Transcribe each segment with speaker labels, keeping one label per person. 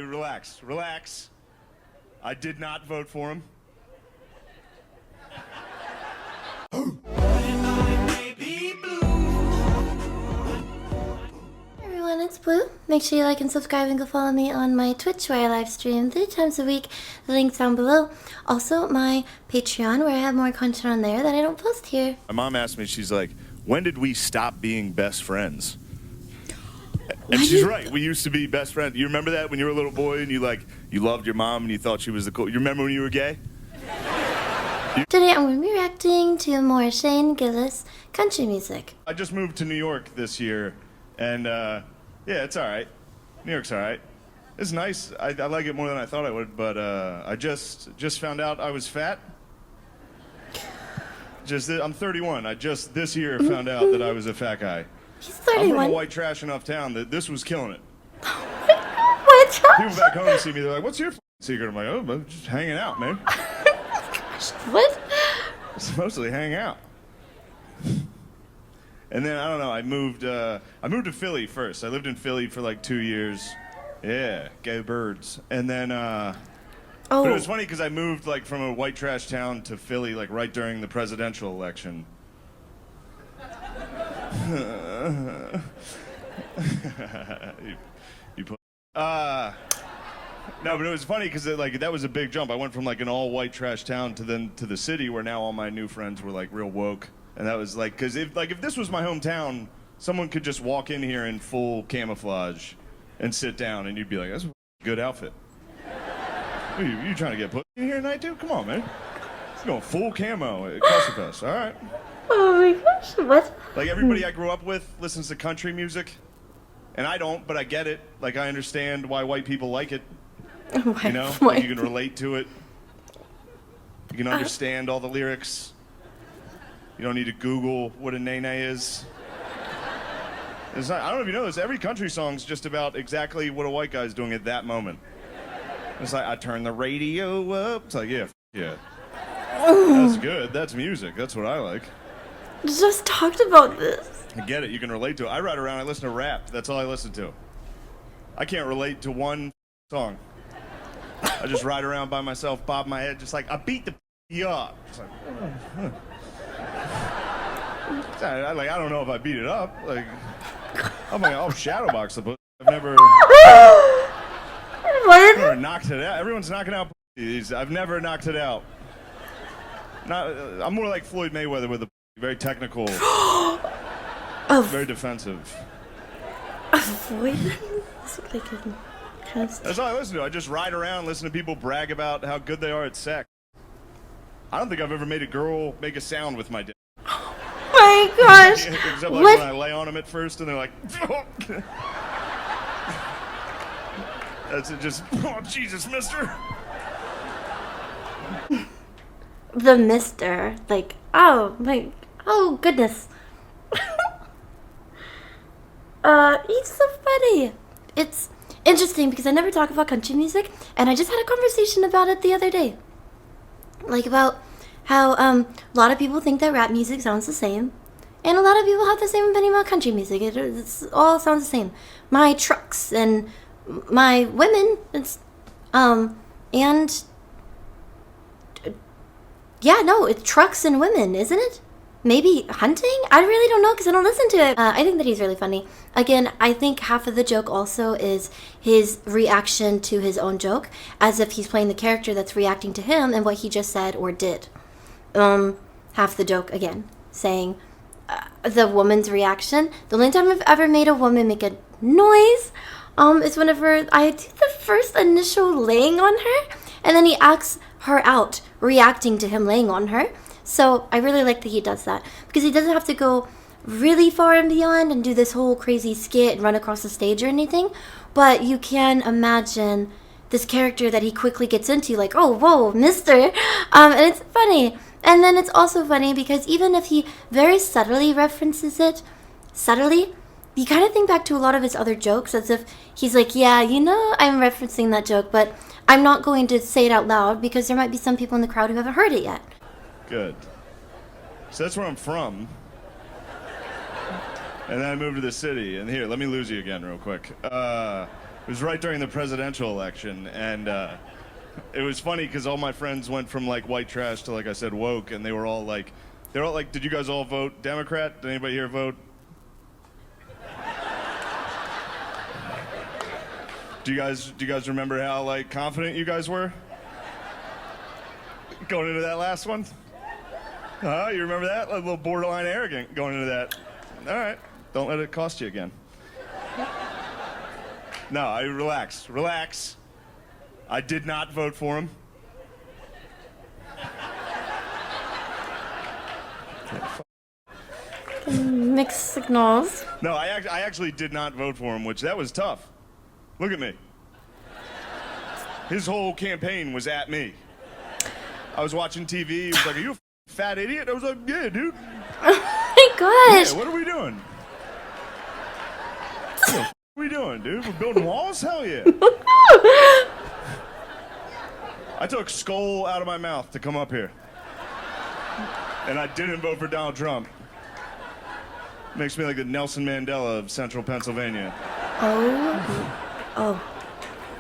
Speaker 1: Relax. I did not vote for him.
Speaker 2: Everyone, it's Blue. Make sure you like and subscribe and go follow me on my Twitch where I live stream 3 times a week. The link's down below. Also, my Patreon where I have more content on there that I don't post here.
Speaker 1: My mom asked me, she's like, when did we stop being best friends? And she's right. We used to be best friends. You remember that when you were a little boy and you loved your mom and you thought she was the cool. You remember when you were gay?
Speaker 2: Today I'm going to be reacting to more Shane Gillis country music.
Speaker 1: I just moved to New York this year, and yeah, it's all right. New York's all right. It's nice. I like it more than I thought I would, but I just found out I was fat. I'm 31. I just this year found out that I was a fat guy.
Speaker 2: He's 31.
Speaker 1: I'm from a white trash enough town that this was killing it.
Speaker 2: White trash?
Speaker 1: People back home see me, they're like, what's your secret? I'm like, oh, I'm just hanging out, man.
Speaker 2: What?
Speaker 1: It's mostly hang out. And then, I don't know, I moved to Philly first. I lived in Philly for like 2 years. Yeah, go Birds. And then, but it was funny because I moved like from a white trash town to Philly like right during the presidential election. No, but it was funny because like that was a big jump. I went from like an all white trash town to the city where now all my new friends were like real woke, and that was like because if this was my hometown, someone could just walk in here in full camouflage and sit down, and you'd be like, that's a good outfit. You trying to get put in here tonight, dude? Come on, man. It's going full camo at Cussifest. All right.
Speaker 2: Oh my gosh, what?
Speaker 1: Like everybody I grew up with listens to country music, and I don't, but I get it. Like I understand why white people like it. You know, like you can relate to it. You can understand all the lyrics. You don't need to Google what a nene is. It's not, I don't know if you know this. Every country song's just about exactly what a white guy's doing at that moment. It's like I turn the radio up. It's like yeah, that's good. That's music. That's what I like.
Speaker 2: Just talked about this.
Speaker 1: I get it. You can relate to it. I ride around. I listen to rap. That's all I listen to. I can't relate to one song. I just ride around by myself, bob my head, just like I beat the up. Just like, I don't know if I beat it up. Like I'm like, I'll shadowbox the pussy. I've never knocked it out. Everyone's knocking out pussies. I've never knocked it out. I'm more like Floyd Mayweather with a very technical, very defensive.
Speaker 2: Floyd?
Speaker 1: That's all I listen to. I just ride around, listen to people brag about how good they are at sex. I don't think I've ever made a girl make a sound with my dick.
Speaker 2: Oh my gosh!
Speaker 1: Except like when I lay on them at first, and they're like, that's it. Just oh Jesus, Mister.
Speaker 2: The Mister, like oh goodness. He's so funny. It's interesting because I never talk about country music, and I just had a conversation about it the other day. Like about how a lot of people think that rap music sounds the same, and a lot of people have the same opinion about country music. It all sounds the same. My trucks and my women, it's yeah, no, it's trucks and women, isn't it? Maybe hunting? I really don't know because I don't listen to it. I think that he's really funny. Again, I think half of the joke also is his reaction to his own joke, as if he's playing the character that's reacting to him and what he just said or did. Half the joke, again, saying the woman's reaction. The only time I've ever made a woman make a noise is whenever I do the first initial laying on her, and then he acts her out, reacting to him laying on her. So I really like that he does that because he doesn't have to go really far and beyond and do this whole crazy skit and run across the stage or anything. But you can imagine this character that he quickly gets into, like, oh, whoa, mister. And it's funny. And then it's also funny because even if he very subtly references it, you kind of think back to a lot of his other jokes as if he's like, yeah, you know, I'm referencing that joke, but I'm not going to say it out loud because there might be some people in the crowd who haven't heard it yet.
Speaker 1: Good. So that's where I'm from. And then I moved to the city. And here, let me lose you again real quick. It was right during the presidential election, and it was funny because all my friends went from like white trash to, like I said, woke, and they were all like, did you guys all vote Democrat? Did anybody here vote? Do you guys remember how like confident you guys were going into that last one? You remember that? Like, a little borderline arrogant going into that. All right, don't let it cost you again. No, relax. I did not vote for him.
Speaker 2: Mixed signals.
Speaker 1: No, I actually did not vote for him, which that was tough. Look at me. His whole campaign was at me. I was watching TV. He was like, "Are you a fat idiot?" I was like, "Yeah, dude."
Speaker 2: Oh my gosh.
Speaker 1: Yeah, what are we doing? What are we doing, dude? We're building walls? Hell yeah. I took skull out of my mouth to come up here. And I didn't vote for Donald Trump. Makes me like the Nelson Mandela of central Pennsylvania.
Speaker 2: Oh.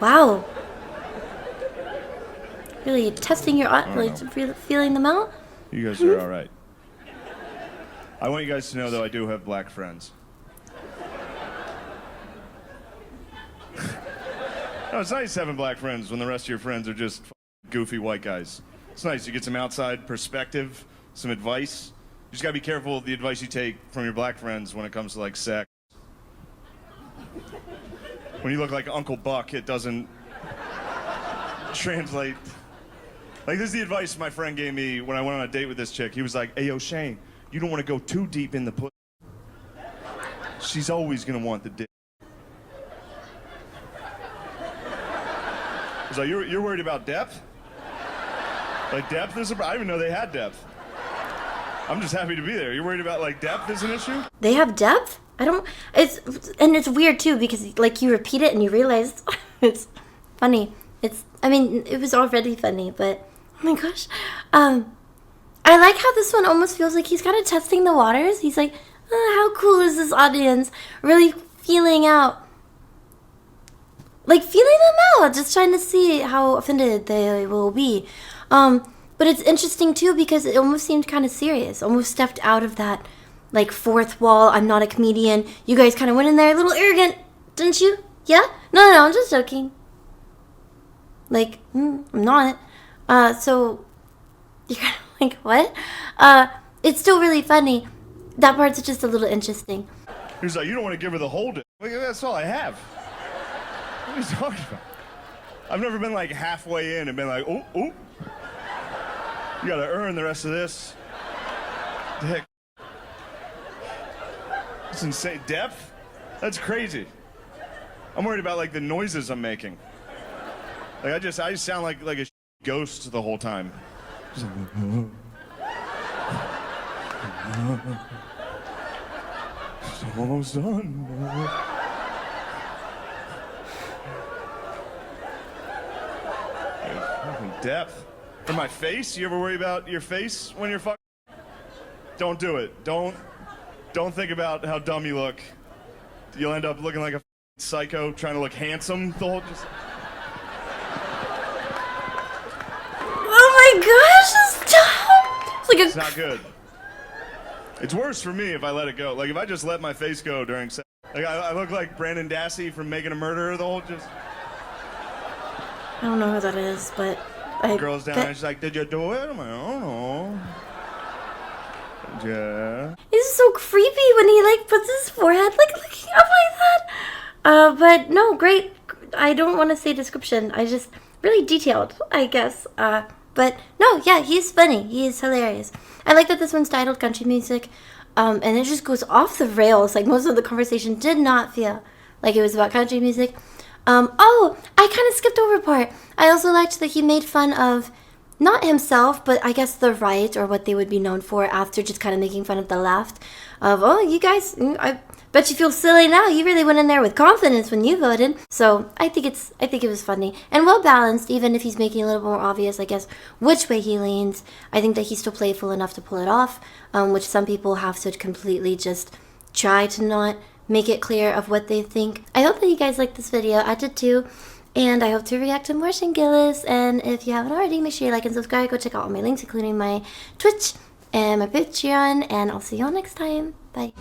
Speaker 2: Wow. Really testing your like feeling them out?
Speaker 1: You guys are all right. I want you guys to know, though, I do have black friends. No, it's nice having black friends when the rest of your friends are just goofy white guys. It's nice. You get some outside perspective, some advice. You just gotta be careful of the advice you take from your black friends when it comes to like sex. When you look like Uncle Buck, it doesn't translate. Like, this is the advice my friend gave me when I went on a date with this chick. He was like, "Hey, yo, Shane, you don't want to go too deep in the pussy. She's always gonna want the dick." He's like, you're worried about depth? Like, depth is I didn't even know they had depth. I'm just happy to be there. You're worried about, like, depth is an issue?
Speaker 2: They have depth? It's weird too because like you repeat it and you realize it's funny. It was already funny, but oh my gosh. I like how this one almost feels like he's kind of testing the waters. He's like, how cool is this audience? Really feeling out. Like feeling them out, just trying to see how offended they will be. But it's interesting too because it almost seemed kind of serious, almost stepped out of that like fourth wall. I'm not a comedian. You guys kind of went in there a little arrogant, didn't you? Yeah? No, I'm just joking. Like, I'm not. So you're kind of like, what? It's still really funny. That part's just a little interesting.
Speaker 1: He's like, you don't want to give her the whole dick. Like, that's all I have. What are you talking about? I've never been like halfway in and been like, oh. You gotta earn the rest of this. Dick. It's insane. Depth? That's crazy. I'm worried about like the noises I'm making. Like I just sound like a ghost the whole time. Just like, it's almost done. Depth. And my face? You ever worry about your face when you're fucking? Don't do it. Don't think about how dumb you look. You'll end up looking like a psycho trying to look handsome the whole just.
Speaker 2: Oh my gosh, stop!
Speaker 1: It's not good. It's worse for me if I let it go. Like if I just let my face go during sex. Like I look like Brandon Dassey from Making a Murderer the whole just.
Speaker 2: I don't know who that is, but
Speaker 1: Girls down there, she's like, "Did you do it?" I'm like, "I don't know." Yeah.
Speaker 2: He's so creepy when he like puts his forehead like looking up like that. But no, great. I don't want to say description. I just really detailed, I guess. But no, yeah, he's funny. He is hilarious. I like that this one's titled Country Music, and it just goes off the rails. Like most of the conversation did not feel like it was about country music. I kind of skipped over a part. I also liked that he made fun of, not himself, but I guess the right, or what they would be known for after just kind of making fun of the left. Of, you guys, I bet you feel silly now. You really went in there with confidence when you voted. So I think it was funny and well balanced, even if he's making it a little more obvious, I guess, which way he leans. I think that he's still playful enough to pull it off, which some people have to completely just try to not make it clear of what they think. I hope that you guys liked this video. I did too. And I hope to react to more Shane Gillis. And if you haven't already, make sure you like and subscribe. Go check out all my links, including my Twitch and my Patreon. And I'll see you all next time. Bye.